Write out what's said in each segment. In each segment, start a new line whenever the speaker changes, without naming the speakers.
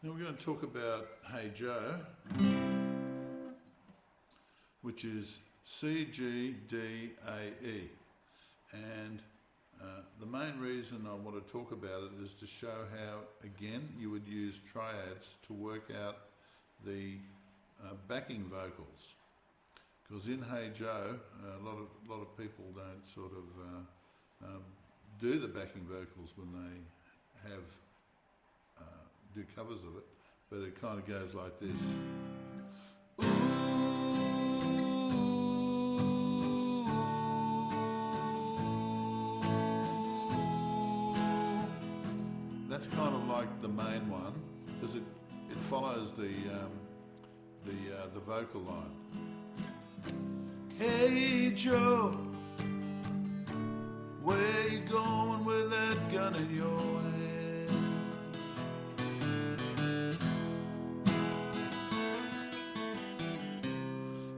Now we're going to talk about Hey Joe, which is C, G, D, A, E. And the main reason I want to talk about it is to show how, again, you would use triads to work out the backing vocals. Because in Hey Joe, a lot of people don't sort of do the backing vocals when they have do covers of it, but it kind of goes like this. That's kind of like the main one because it follows the vocal line. Hey Joe, where you going with that gun in your hand?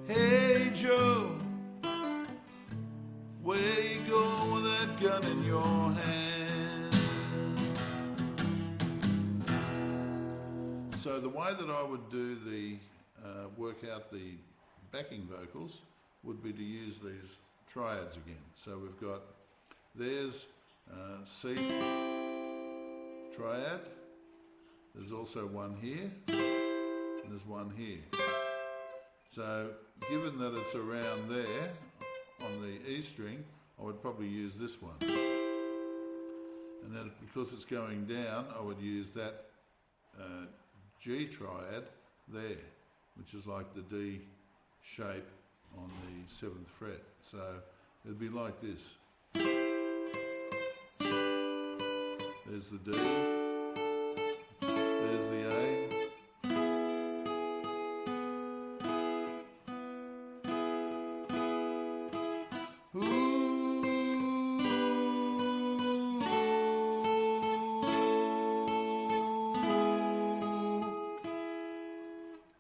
Hey Joe, where you going with that gun in your hand? So the way that I would do the work out the backing vocals would be to use these triads again. So we've got, there's C triad, there's also one here, and there's one here. So given that it's around there on the E string, I would probably use this one. And then because it's going down, I would use that G triad there, which is like the D shape on the 7th fret. So it'd be like this. There's the D, there's the A,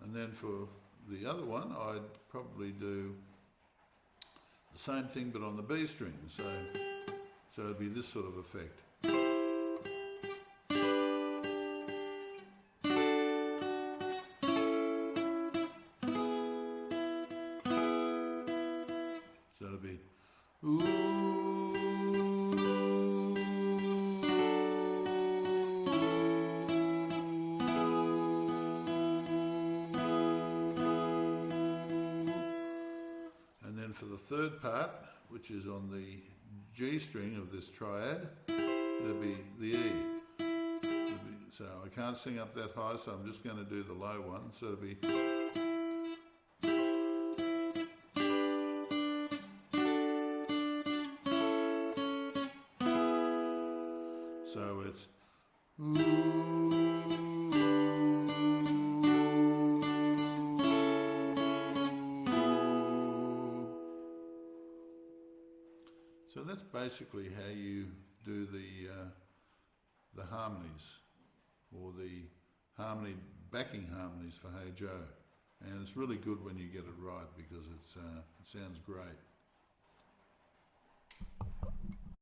and then for the other one, I'd probably do the same thing but on the B string. So it'd be this sort of effect. So it'll be ooh. And then for the third part, which is on the G string of this triad, it'll be the E. So I can't sing up that high, so I'm just going to do the low one. So it'll be. So it's ooh. So that's basically how you do the harmonies, or the backing harmonies for Hey Joe. And it's really good when you get it right because it sounds great.